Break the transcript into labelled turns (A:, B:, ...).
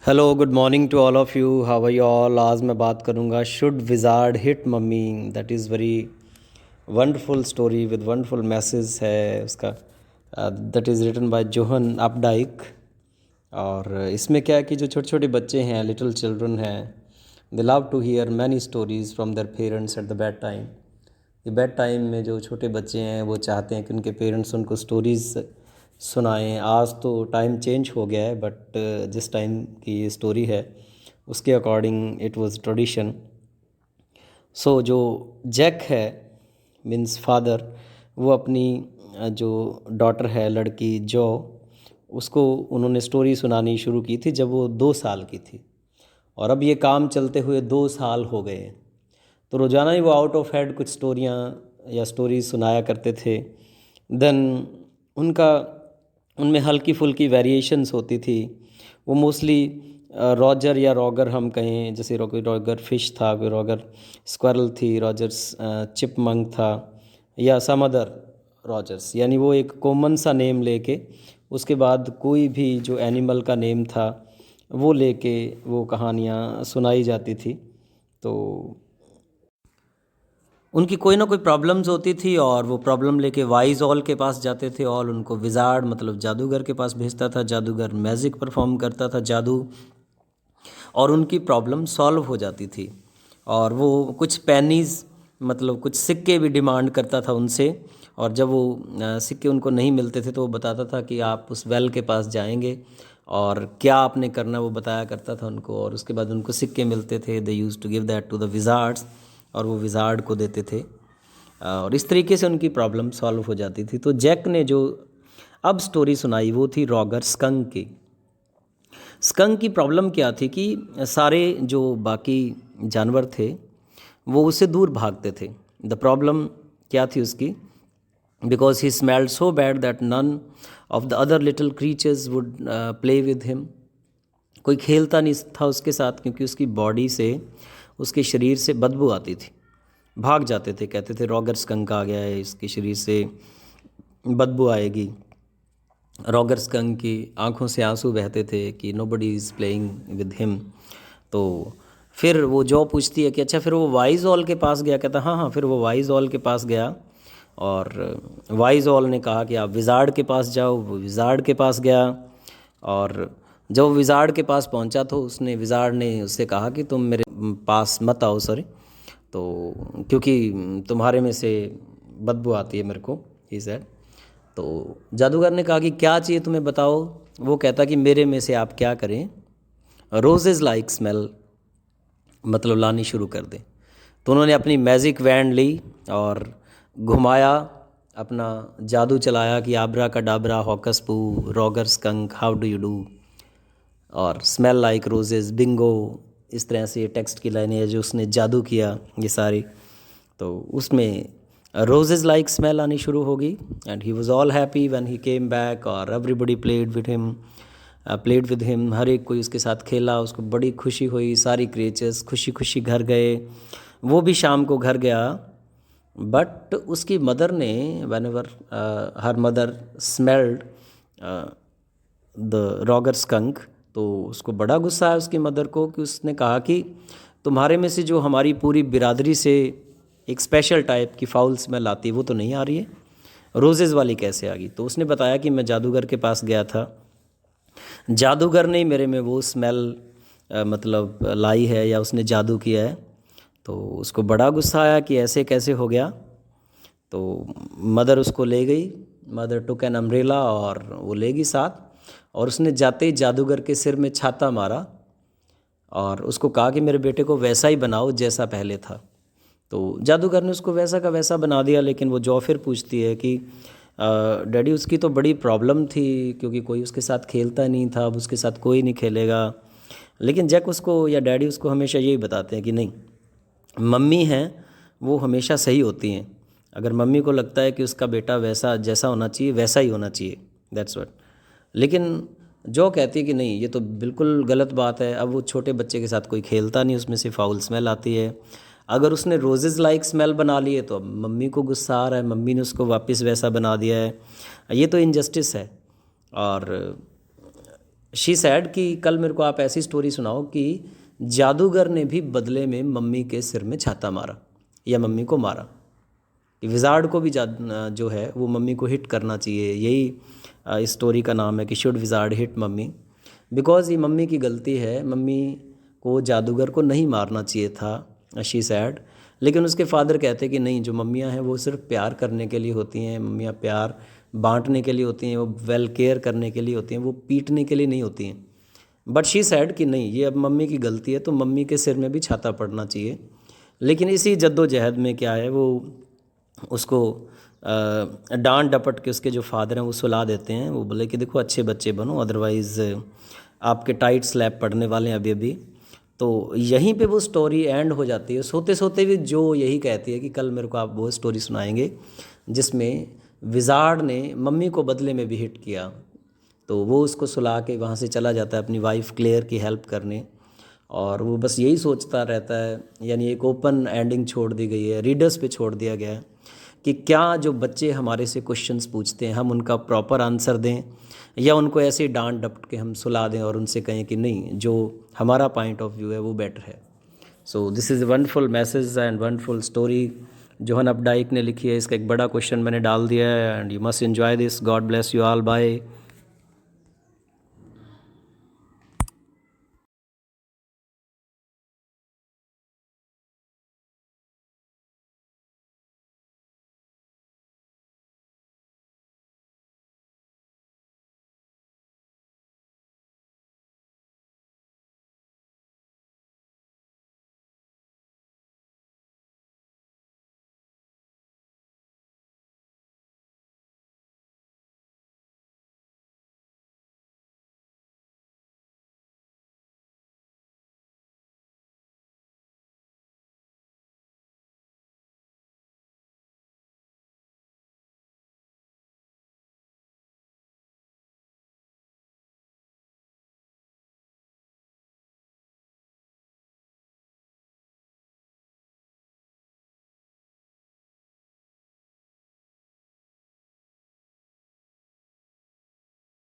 A: Hello good morning to all of you, how are you all. आज मैं बात करूँगा should wizard hit mommy. That is very wonderful story with wonderful message है उसका। That is written by John Updike. और इसमें क्या है कि जो छोटे छोटे बच्चे हैं, लिटिल चिल्ड्रन हैं, they love to hear many stories from their parents at the bedtime. ये बेड टाइम में जो छोटे बच्चे हैं वो चाहते हैं कि उनके पेरेंट्स उनको स्टोरीज़ सुनाएं। आज तो टाइम चेंज हो गया है, बट जिस टाइम की ये स्टोरी है उसके अकॉर्डिंग इट वाज ट्रेडिशन। सो जो जैक है मीन्स फादर, वो अपनी जो डॉटर है, लड़की जो, उसको उन्होंने स्टोरी सुनानी शुरू की थी जब वो 2 साल की थी। और अब ये काम चलते हुए 2 साल हो गए। तो रोज़ाना ही वो आउट ऑफ हेड कुछ स्टोरियाँ या स्टोरीज सुनाया करते थे। देन उनका उनमें हल्की फुल्की वेरिएशंस होती थी। वो मोस्टली रॉजर या रॉगर हम कहें, जैसे कोई रॉगर फिश था, कोई रॉगर स्क्वायरल थी, रॉजर्स चिपमंक था, या सम अदर रॉजर्स। यानी वो एक कॉमन सा नेम लेके उसके बाद कोई भी जो एनिमल का नेम था वो लेके वो कहानियाँ सुनाई जाती थी। तो उनकी कोई ना कोई प्रॉब्लम्स होती थी और वो प्रॉब्लम लेके वाइज ऑल के पास जाते थे। ऑल उनको विजार्ड मतलब जादूगर के पास भेजता था। जादूगर मैजिक परफॉर्म करता था, जादू, और उनकी प्रॉब्लम सॉल्व हो जाती थी। और वो कुछ पेनीज मतलब कुछ सिक्के भी डिमांड करता था उनसे। और जब वो सिक्के उनको नहीं मिलते थे तो वो बताता था कि आप उस वेल के पास जाएंगे और क्या आपने करना वो बताया करता था उनको। और उसके बाद उनको सिक्के मिलते थे। They use to give that to the wizards, और वो विजार्ड को देते थे। और इस तरीके से उनकी प्रॉब्लम सॉल्व हो जाती थी। तो जैक ने जो अब स्टोरी सुनाई वो थी रॉगर स्कंक की। स्कंक की प्रॉब्लम क्या थी कि सारे जो बाकी जानवर थे वो उससे दूर भागते थे। द प्रॉब्लम क्या थी उसकी? Because he smelled so bad that none of the other little creatures would play with him. कोई खेलता नहीं था उसके साथ क्योंकि उसकी बॉडी से, उसके शरीर से बदबू आती थी। भाग जाते थे, कहते थे रॉगर स्कंक आ गया है, इसके शरीर से बदबू आएगी। रॉगर स्कंक की आंखों से आंसू बहते थे कि nobody is playing with him. तो फिर वो जो पूछती है कि अच्छा फिर वो वाइज ऑल के पास गया? कहता हाँ हाँ। फिर वो वाइज ऑल के पास गया और वाइज ऑल ने कहा कि आप विजार्ड के पास जाओ। वो विजार्ड के पास गया और जब वो विजार्ड के पास पहुंचा तो उसने, विजार्ड ने उससे कहा कि तुम मेरे पास मत आओ, सॉरी, तो क्योंकि तुम्हारे में से बदबू आती है मेरे को, ही सेड। तो जादूगर ने कहा कि क्या चाहिए तुम्हें बताओ। वो कहता कि मेरे में से आप क्या करें, रोजेज़ लाइक स्मेल मतलब लानी शुरू कर दें। तो उन्होंने अपनी मैजिक वैंड ली और घुमाया, अपना जादू चलाया कि आबरा का डाबरा हॉकस पू Roger skunk how do you do, और स्मेल लाइक रोजेज़ बिंगो। इस तरह से ये टेक्स्ट की लाइनें हैं जो उसने जादू किया ये सारी। तो उसमें रोजेज़ लाइक स्मेल आनी शुरू होगी। And he was all happy when he came back और एवरीबडी प्लेड विद हिम। हर एक कोई उसके साथ खेला, उसको बड़ी खुशी हुई। सारी क्रिएचर्स खुशी खुशी घर गए, वो भी शाम को घर गया। बट उसकी मदर ने, when ever her mother smelled the Roger skunk, तो उसको बड़ा गुस्सा है उसकी मदर को कि उसने कहा कि तुम्हारे में से जो हमारी पूरी बिरादरी से एक स्पेशल टाइप की फाउल स्मेल आती है वो तो नहीं आ रही है, रोजेज़ वाली कैसे आ गई? तो उसने बताया कि मैं जादूगर के पास गया था, जादूगर ने ही मेरे में वो स्मेल मतलब लाई है या उसने जादू किया है। तो उसको बड़ा गुस्सा आया कि ऐसे कैसे हो गया। तो मदर उसको ले गई, मदर टुक एन अम्ब्रेला और वो ले गई साथ। और उसने जाते ही जादूगर के सिर में छाता मारा और उसको कहा कि मेरे बेटे को वैसा ही बनाओ जैसा पहले था। तो जादूगर ने उसको वैसा का वैसा बना दिया। लेकिन वो जो फिर पूछती है कि डैडी उसकी तो बड़ी प्रॉब्लम थी क्योंकि कोई उसके साथ खेलता नहीं था, अब उसके साथ कोई नहीं खेलेगा। लेकिन जैक उसको या डैडी उसको हमेशा यही बताते हैं कि नहीं, मम्मी हैं वो हमेशा सही होती हैं। अगर मम्मी को लगता है कि उसका बेटा वैसा जैसा होना चाहिए वैसा ही होना चाहिए, दैट्स व्हाट। लेकिन जो कहती है कि नहीं ये तो बिल्कुल गलत बात है। अब वो छोटे बच्चे के साथ कोई खेलता नहीं, उसमें से फाउल स्मेल आती है। अगर उसने रोजेज़ लाइक स्मेल बना ली है तो अब मम्मी को गुस्सा आ रहा है, मम्मी ने उसको वापस वैसा बना दिया है। ये तो इनजस्टिस है। और शी सैड कि कल मेरे को आप ऐसी स्टोरी सुनाओ कि जादूगर ने भी बदले में मम्मी के सिर में छाता मारा या मम्मी को मारा, कि विजार्ड को भी जो है वो मम्मी को हिट करना चाहिए। यही इस स्टोरी का नाम है कि should wizard hit mummy, because ये मम्मी की गलती है, मम्मी को जादूगर को नहीं मारना चाहिए था। She said. लेकिन उसके फादर कहते कि नहीं, जो मम्मियाँ हैं वो सिर्फ प्यार करने के लिए होती हैं, मम्मियाँ प्यार बांटने के लिए होती हैं, वो वेल केयर करने के लिए होती हैं, वो पीटने के लिए नहीं होती हैं। बट शी सैड कि नहीं, ये अब मम्मी की गलती है तो मम्मी के सिर में भी छाता पड़ना चाहिए। लेकिन इसी जद्दोजहद में क्या है, वो उसको डांट डपट के उसके जो फादर हैं वो सुला देते हैं। वो बोले कि देखो अच्छे बच्चे बनो, अदरवाइज़ आपके टाइट स्लैब पड़ने वाले हैं अभी अभी। तो यहीं पे वो स्टोरी एंड हो जाती है। सोते सोते भी जो यही कहती है कि कल मेरे को आप वो स्टोरी सुनाएंगे जिसमें विजार्ड ने मम्मी को बदले में भी हिट किया। तो वो उसको सुला के वहाँ से चला जाता है अपनी वाइफ क्लेयर की हेल्प करने, और वो बस यही सोचता रहता है। यानी एक ओपन एंडिंग छोड़ दी गई है, रीडर्स पे छोड़ दिया गया है कि क्या जो बच्चे हमारे से क्वेश्चंस पूछते हैं हम उनका प्रॉपर आंसर दें, या उनको ऐसे ही डांट डपट के हम सुला दें और उनसे कहें कि नहीं, जो हमारा पॉइंट ऑफ व्यू है वो बेटर है। So this is wonderful message and wonderful story John Updike ने लिखी है। इसका एक बड़ा क्वेश्चन मैंने डाल दिया है, and you must enjoy this. God bless you all, bye.